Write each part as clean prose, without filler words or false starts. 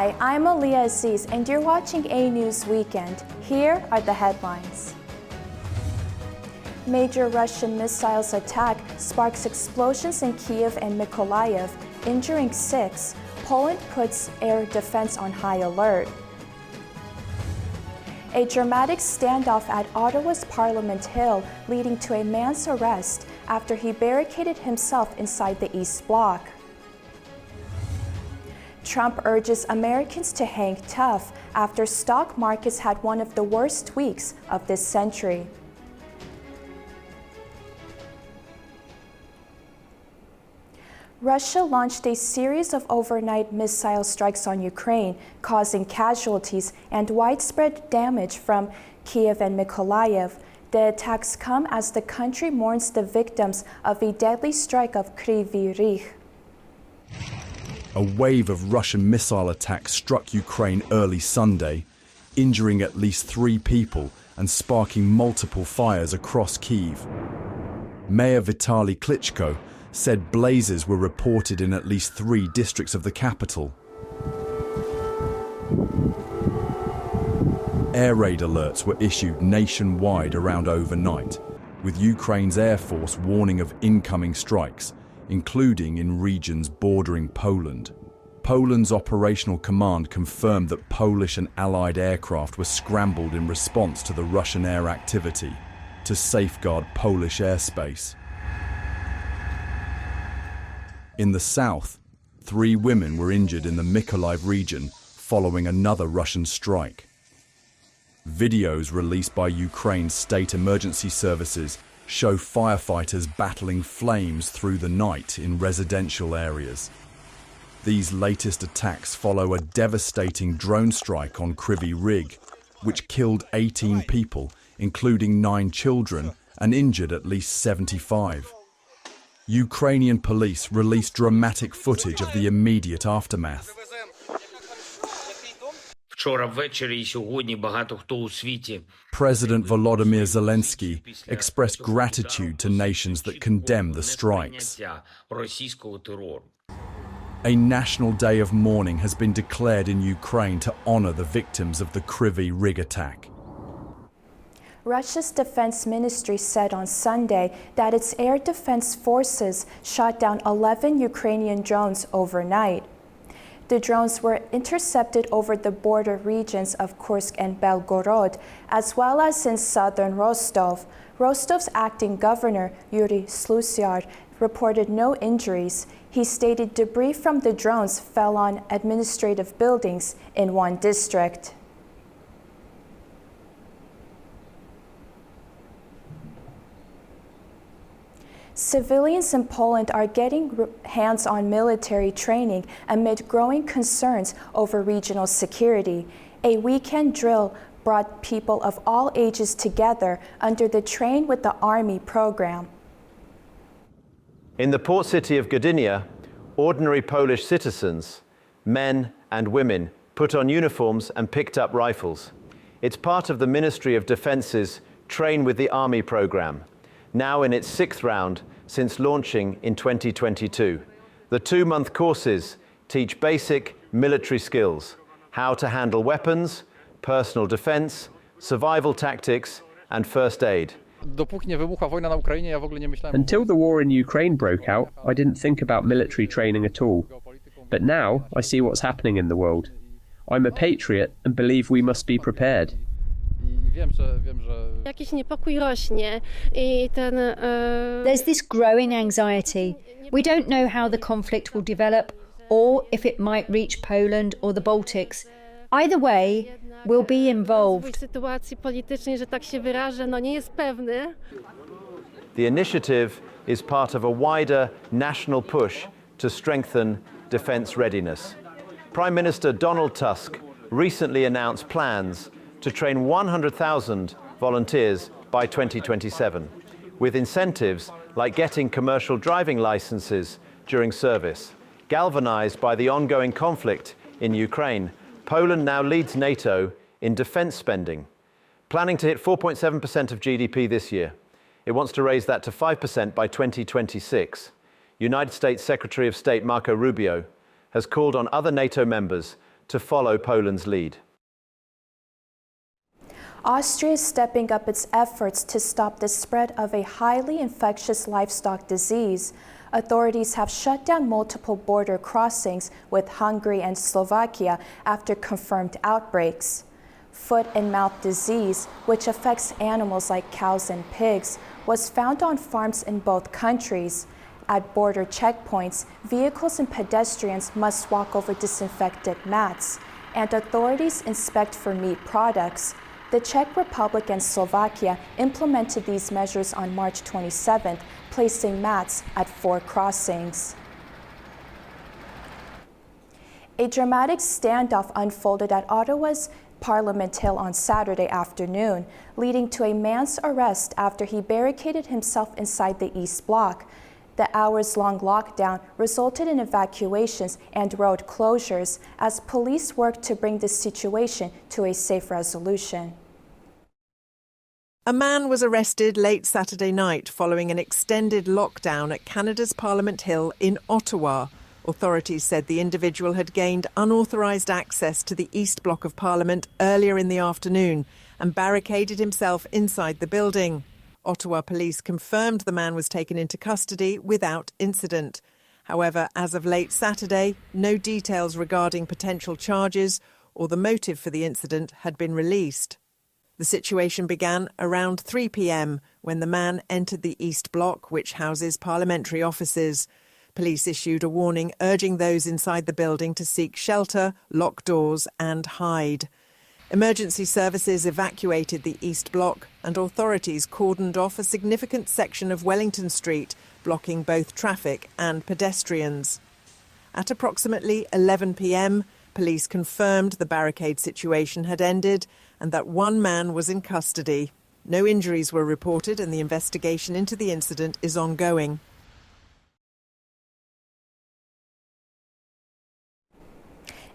Hi, I'm Aliyah Aziz, and you're watching A News Weekend. Here are the headlines. Major Russian missiles attack sparks explosions in Kiev and Mykolaiv, injuring 6. Poland puts air defense on high alert. A dramatic standoff at Ottawa's Parliament Hill, leading to a man's arrest after he barricaded himself inside the East Bloc. Trump urges Americans to hang tough after stock markets had one of the worst weeks of this century. Russia launched a series of overnight missile strikes on Ukraine, causing casualties and widespread damage from Kiev and Mykolaiv. The attacks come as the country mourns the victims of a deadly strike of Kryvyi Rih. A wave of Russian missile attacks struck Ukraine early Sunday, injuring at least 3 people and sparking multiple fires across Kyiv. Mayor Vitaly Klitschko said blazes were reported in at least 3 districts of the capital. Air raid alerts were issued nationwide around overnight, with Ukraine's Air Force warning of incoming strikes, including in regions bordering Poland. Poland's operational command confirmed that Polish and Allied aircraft were scrambled in response to the Russian air activity to safeguard Polish airspace. In the south, 3 women were injured in the Mykolaiv region following another Russian strike. Videos released by Ukraine's state emergency services show firefighters battling flames through the night in residential areas. These latest attacks follow a devastating drone strike on Kryvyi Rih, which killed 18 people, including 9 children, and injured at least 75. Ukrainian police released dramatic footage of the immediate aftermath. President Volodymyr Zelensky expressed gratitude to nations that condemn the strikes. A national day of mourning has been declared in Ukraine to honor the victims of the Kryvyi Rih attack. Russia's defense ministry said on Sunday that its air defense forces shot down 11 Ukrainian drones overnight. The drones were intercepted over the border regions of Kursk and Belgorod, as well as in southern Rostov. Rostov's acting governor, Yuri Slusyar, reported no injuries. He stated debris from the drones fell on administrative buildings in one district. Civilians in Poland are getting hands-on military training amid growing concerns over regional security. A weekend drill brought people of all ages together under the Train with the Army program. In the port city of Gdynia, ordinary Polish citizens, men and women, put on uniforms and picked up rifles. It's part of the Ministry of Defence's Train with the Army program, now in its 6th round since launching in 2022. The 2-month courses teach basic military skills, how to handle weapons, personal defense, survival tactics, and first aid. Until the war in Ukraine broke out, I didn't think about military training at all. But now I see what's happening in the world. I'm a patriot and believe we must be prepared. There's this growing anxiety. We don't know how the conflict will develop or if it might reach Poland or the Baltics. Either way, we'll be involved. The initiative is part of a wider national push to strengthen defense readiness. Prime Minister Donald Tusk recently announced plans to train 100,000 volunteers by 2027, with incentives like getting commercial driving licenses during service. Galvanized by the ongoing conflict in Ukraine, Poland now leads NATO in defense spending, planning to hit 4.7% of GDP this year. It wants to raise that to 5% by 2026. United States Secretary of State Marco Rubio has called on other NATO members to follow Poland's lead. Austria is stepping up its efforts to stop the spread of a highly infectious livestock disease. Authorities have shut down multiple border crossings with Hungary and Slovakia after confirmed outbreaks. Foot and mouth disease, which affects animals like cows and pigs, was found on farms in both countries. At border checkpoints, vehicles and pedestrians must walk over disinfected mats, and authorities inspect for meat products. The Czech Republic and Slovakia implemented these measures on March 27th, placing mats at 4 crossings. A dramatic standoff unfolded at Ottawa's Parliament Hill on Saturday afternoon, leading to a man's arrest after he barricaded himself inside the East Block. The hours-long lockdown resulted in evacuations and road closures as police worked to bring the situation to a safe resolution. A man was arrested late Saturday night following an extended lockdown at Canada's Parliament Hill in Ottawa. Authorities said the individual had gained unauthorised access to the East Block of Parliament earlier in the afternoon and barricaded himself inside the building. Ottawa police confirmed the man was taken into custody without incident. However, as of late Saturday, no details regarding potential charges or the motive for the incident had been released. The situation began around 3 p.m. when the man entered the East Block, which houses parliamentary offices. Police issued a warning urging those inside the building to seek shelter, lock doors and hide. Emergency services evacuated the East Block and authorities cordoned off a significant section of Wellington Street, blocking both traffic and pedestrians. At approximately 11 p.m, police confirmed the barricade situation had ended and that one man was in custody. No injuries were reported and the investigation into the incident is ongoing.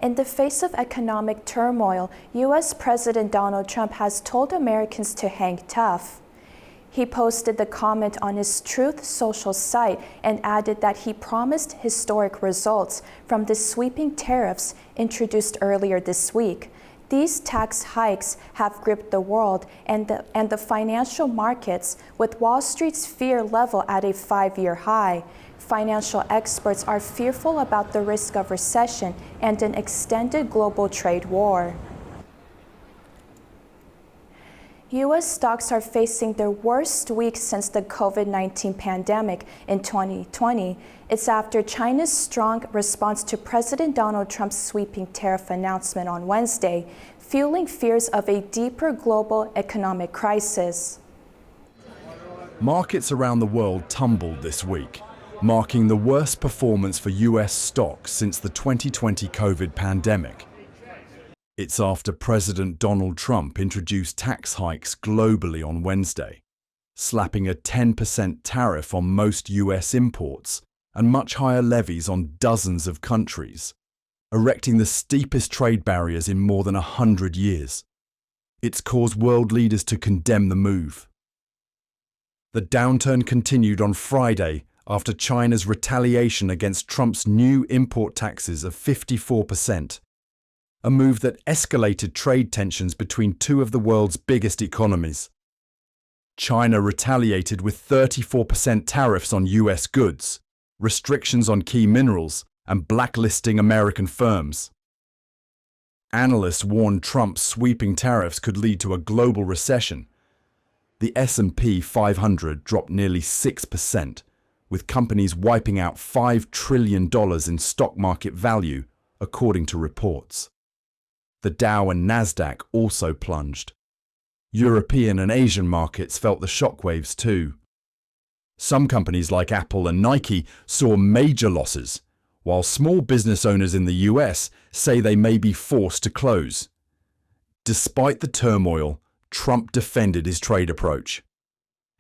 In the face of economic turmoil, U.S. President Donald Trump has told Americans to hang tough. He posted the comment on his Truth Social site and added that he promised historic results from the sweeping tariffs introduced earlier this week. These tax hikes have gripped the world and the financial markets, with Wall Street's fear level at a 5-year high. Financial experts are fearful about the risk of recession and an extended global trade war. U.S. stocks are facing their worst week since the COVID-19 pandemic in 2020. It's after China's strong response to President Donald Trump's sweeping tariff announcement on Wednesday, fueling fears of a deeper global economic crisis. Markets around the world tumbled this week, marking the worst performance for U.S. stocks since the 2020 COVID pandemic. It's after President Donald Trump introduced tax hikes globally on Wednesday, slapping a 10% tariff on most U.S. imports and much higher levies on dozens of countries, erecting the steepest trade barriers in more than 100 years. It's caused world leaders to condemn the move. The downturn continued on Friday after China's retaliation against Trump's new import taxes of 54%. A move that escalated trade tensions between two of the world's biggest economies. China retaliated with 34% tariffs on US goods, restrictions on key minerals, and blacklisting American firms. Analysts warned Trump's sweeping tariffs could lead to a global recession. The S&P 500 dropped nearly 6%, with companies wiping out $5 trillion in stock market value, according to reports. The Dow and Nasdaq also plunged. European and Asian markets felt the shockwaves too. Some companies like Apple and Nike saw major losses, while small business owners in the US say they may be forced to close. Despite the turmoil, Trump defended his trade approach.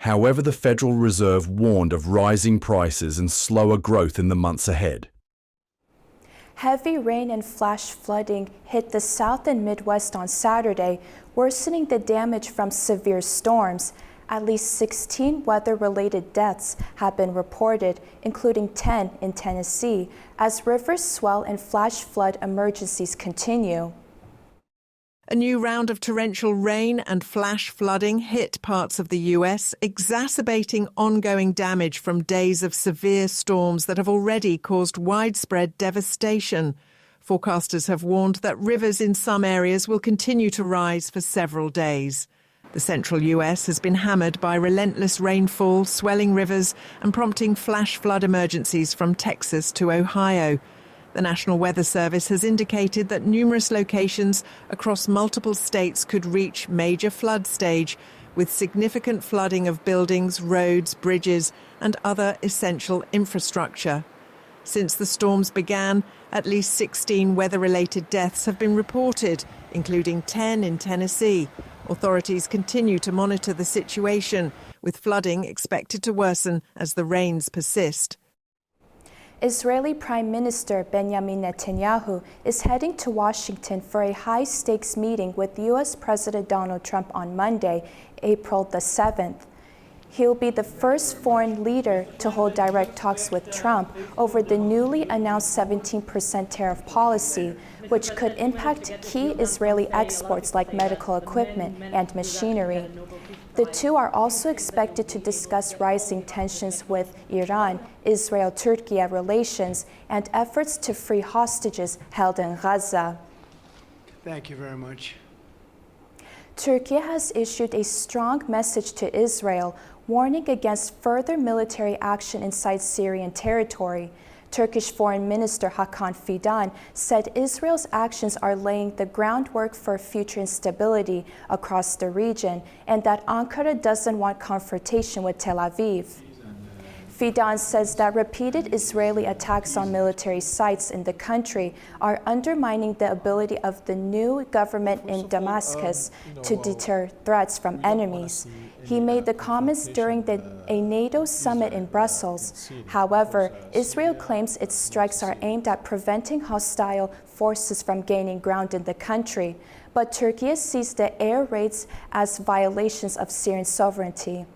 However, the Federal Reserve warned of rising prices and slower growth in the months ahead. Heavy rain and flash flooding hit the South and Midwest on Saturday, worsening the damage from severe storms. At least 16 weather-related deaths have been reported, including 10 in Tennessee, as rivers swell and flash flood emergencies continue. A new round of torrential rain and flash flooding hit parts of the US, exacerbating ongoing damage from days of severe storms that have already caused widespread devastation. Forecasters have warned that rivers in some areas will continue to rise for several days. The central US has been hammered by relentless rainfall, swelling rivers, and prompting flash flood emergencies from Texas to Ohio. The National Weather Service has indicated that numerous locations across multiple states could reach major flood stage, with significant flooding of buildings, roads, bridges, and other essential infrastructure. Since the storms began, at least 16 weather-related deaths have been reported, including 10 in Tennessee. Authorities continue to monitor the situation, with flooding expected to worsen as the rains persist. Israeli Prime Minister Benjamin Netanyahu is heading to Washington for a high-stakes meeting with U.S. President Donald Trump on Monday, April the 7th. He'll be the first foreign leader to hold direct talks with Trump over the newly announced 17% tariff policy, which could impact key Israeli exports like medical equipment and machinery. The two are also expected to discuss rising tensions with Iran, Israel-Turkey relations, and efforts to free hostages held in Gaza. Thank you very much. Turkey has issued a strong message to Israel, warning against further military action inside Syrian territory. Turkish Foreign Minister Hakan Fidan said Israel's actions are laying the groundwork for future instability across the region and that Ankara doesn't want confrontation with Tel Aviv. Fidan says that repeated Israeli attacks on military sites in the country are undermining the ability of the new government in Damascus to deter threats from enemies. He made the comments during a NATO summit in Brussels. However, Israel claims its strikes are aimed at preventing hostile forces from gaining ground in the country, but Turkey sees the air raids as violations of Syrian sovereignty.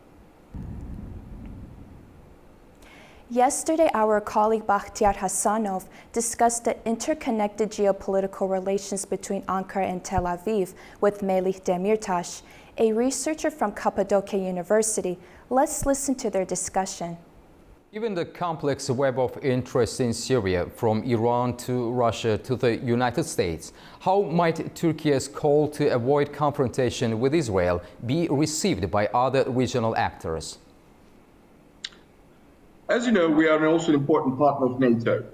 Yesterday, our colleague Bakhtiar Hassanov discussed the interconnected geopolitical relations between Ankara and Tel Aviv with Melih Demirtas, a researcher from Cappadocia University. Let's listen to their discussion. Given the complex web of interests in Syria, from Iran to Russia to the United States, how might Turkey's call to avoid confrontation with Israel be received by other regional actors? As you know, we are also an important partner of NATO.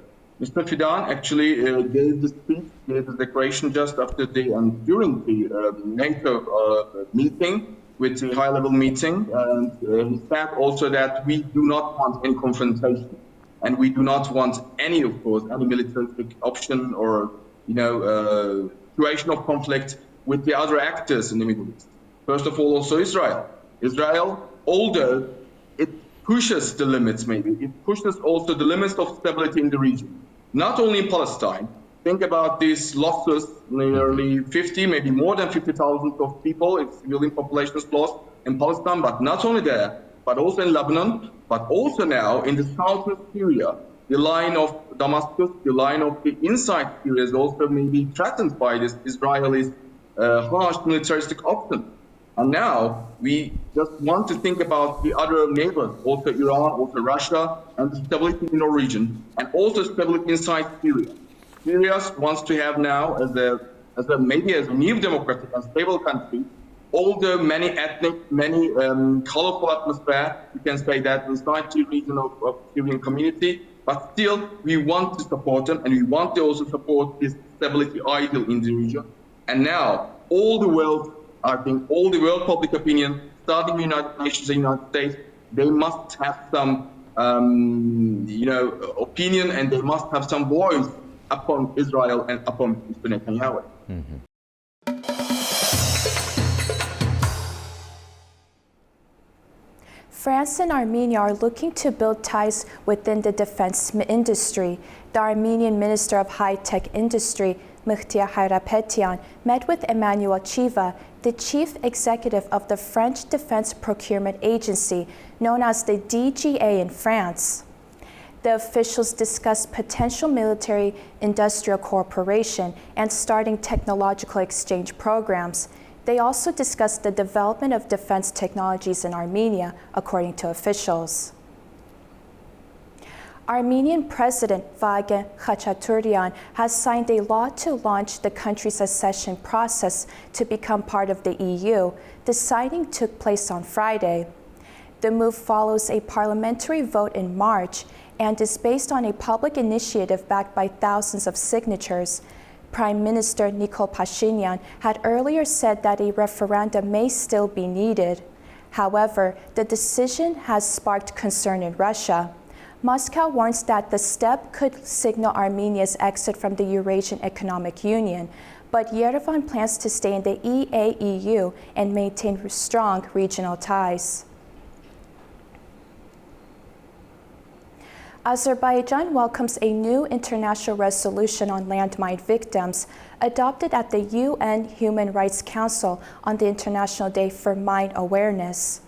Mr. Fidan actually gave the speech, gave the declaration just after and during the NATO meeting, with the high-level meeting, and he said also that we do not want any confrontation, and we do not want any, of course, any militaristic option or, situation of conflict with the other actors in the Middle East. First of all, also Israel. Israel, although it pushes the limits, it pushes also the limits of stability in the region. Not only in Palestine. Think about these losses, nearly 50, maybe more than 50,000 of people, its civilian population is lost in Palestine, but not only there, but also in Lebanon, but also now in the southern Syria. The line of Damascus, the line of the inside Syria is also maybe threatened by this Israeli harsh militaristic option. And now we just want to think about the other neighbors, also Iran, also Russia, and the stability in our region, and also stability inside Syria. Syria wants to have now, as a new democratic and stable country, although many ethnic, many colorful atmosphere, you can say that inside the region of Syrian community, but still we want to support them, and we want to also support this stability ideal in the region. And now all the world, I think all the world public opinion, starting the United Nations, the United States, they must have some, opinion, and they must have some voice upon Israel and upon Mr. Netanyahu. France and Armenia are looking to build ties within the defense industry. The Armenian Minister of High-Tech Industry, Mehtia Hayrapetian, met with Emmanuel Chiva, the chief executive of the French Defense Procurement Agency, known as the DGA in France. The officials discussed potential military-industrial cooperation and starting technological exchange programs. They also discussed the development of defense technologies in Armenia, according to officials. Armenian President Vaghen Khachaturian has signed a law to launch the country's accession process to become part of the EU. The signing took place on Friday. The move follows a parliamentary vote in March and is based on a public initiative backed by thousands of signatures. Prime Minister Nikol Pashinyan had earlier said that a referendum may still be needed. However, the decision has sparked concern in Russia. Moscow warns that the step could signal Armenia's exit from the Eurasian Economic Union, but Yerevan plans to stay in the EAEU and maintain strong regional ties. Azerbaijan welcomes a new international resolution on landmine victims, adopted at the UN Human Rights Council on the International Day for Mine Awareness.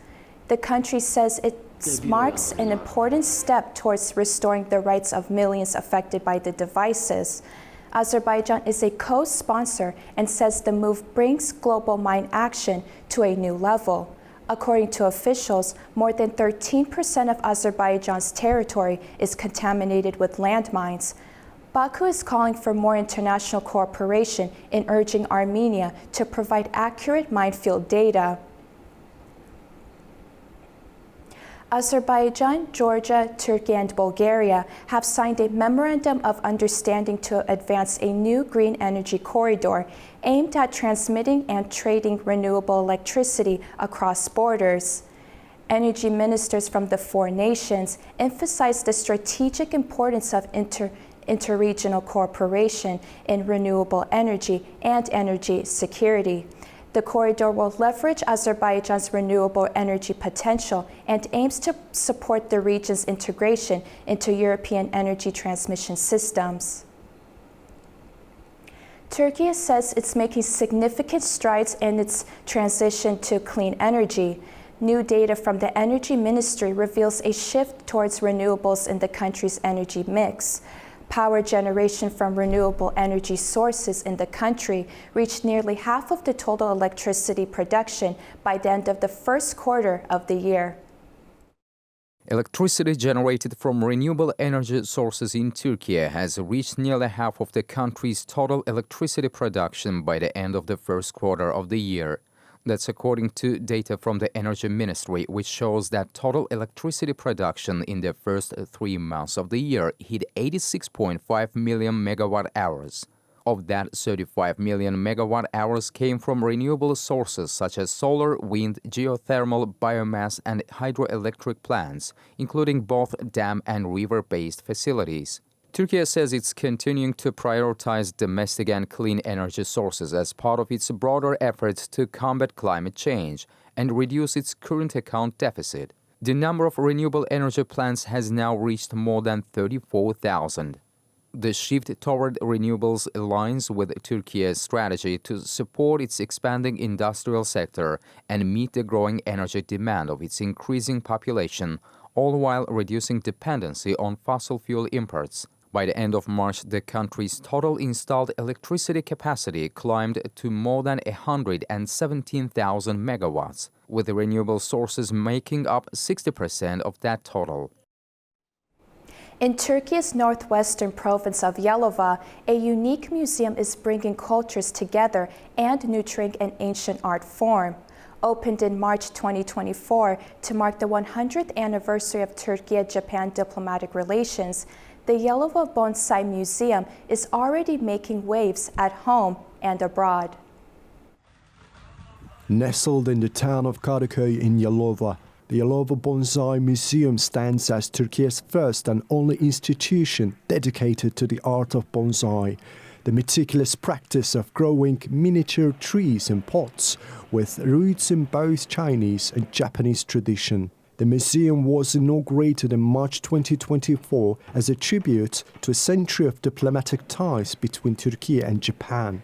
The country says it marks an important step towards restoring the rights of millions affected by the devices. Azerbaijan is a co-sponsor and says the move brings global mine action to a new level. According to officials, more than 13% of Azerbaijan's territory is contaminated with landmines. Baku is calling for more international cooperation in urging Armenia to provide accurate minefield data. Azerbaijan, Georgia, Turkey, and Bulgaria have signed a memorandum of understanding to advance a new green energy corridor aimed at transmitting and trading renewable electricity across borders. Energy ministers from the four nations emphasized the strategic importance of interregional cooperation in renewable energy and energy security. The corridor will leverage Azerbaijan's renewable energy potential and aims to support the region's integration into European energy transmission systems. Turkey says it's making significant strides in its transition to clean energy. New data from the Energy Ministry reveals a shift towards renewables in the country's energy mix. Power generation from renewable energy sources in the country reached nearly half of the total electricity production by the end of the first quarter of the year. Electricity generated from renewable energy sources in Turkey has reached nearly half of the country's total electricity production by the end of the first quarter of the year. That's according to data from the Energy Ministry, which shows that total electricity production in the first 3 months of the year hit 86.5 million megawatt-hours. Of that, 35 million megawatt-hours came from renewable sources such as solar, wind, geothermal, biomass, and hydroelectric plants, including both dam and river-based facilities. Turkey says it's continuing to prioritize domestic and clean energy sources as part of its broader efforts to combat climate change and reduce its current account deficit. The number of renewable energy plants has now reached more than 34,000. The shift toward renewables aligns with Turkey's strategy to support its expanding industrial sector and meet the growing energy demand of its increasing population, all while reducing dependency on fossil fuel imports. By the end of March, the country's total installed electricity capacity climbed to more than 117,000 megawatts, with the renewable sources making up 60% of that total. In Turkey's northwestern province of Yalova, a unique museum is bringing cultures together and nurturing an ancient art form. Opened in March 2024 to mark the 100th anniversary of Turkey-Japan diplomatic relations, the Yalova Bonsai Museum is already making waves at home and abroad. Nestled in the town of Karaköy in Yalova, the Yalova Bonsai Museum stands as Turkey's first and only institution dedicated to the art of bonsai, the meticulous practice of growing miniature trees in pots with roots in both Chinese and Japanese tradition. The museum was inaugurated in March 2024 as a tribute to a century of diplomatic ties between Turkey and Japan.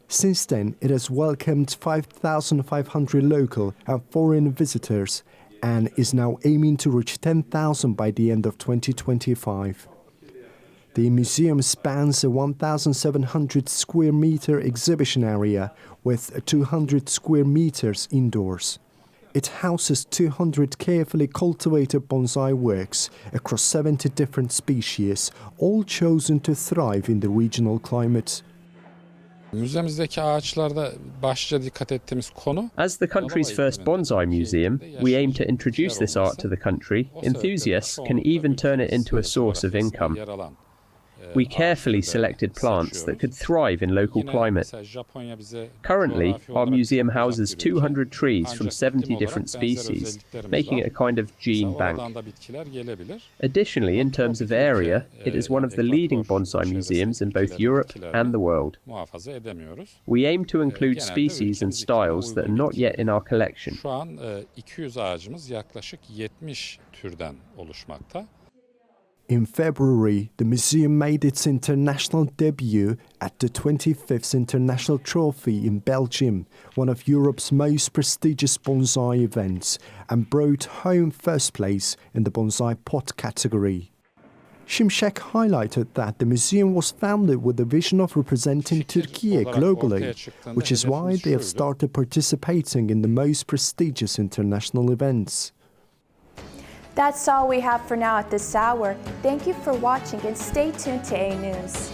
Since then, it has welcomed 5,500 local and foreign visitors and is now aiming to reach 10,000 by the end of 2025. The museum spans a 1,700 square meter exhibition area with 200 square meters indoors. It houses 200 carefully cultivated bonsai works across 70 different species, all chosen to thrive in the regional climate. As the country's first bonsai museum, we aim to introduce this art to the country. Enthusiasts can even turn it into a source of income. We carefully selected plants that could thrive in local climate. Currently, our museum houses 200 trees from 70 different species, making it a kind of gene bank. Additionally, in terms of area, it is one of the leading bonsai museums in both Europe and the world. We aim to include species and styles that are not yet in our collection. In February, the museum made its international debut at the 25th International Trophy in Belgium, one of Europe's most prestigious bonsai events, and brought home first place in the bonsai pot category. Şimşek highlighted that the museum was founded with the vision of representing Turkey globally, which is why they have started participating in the most prestigious international events. That's all we have for now at this hour. Thank you for watching and stay tuned to A News.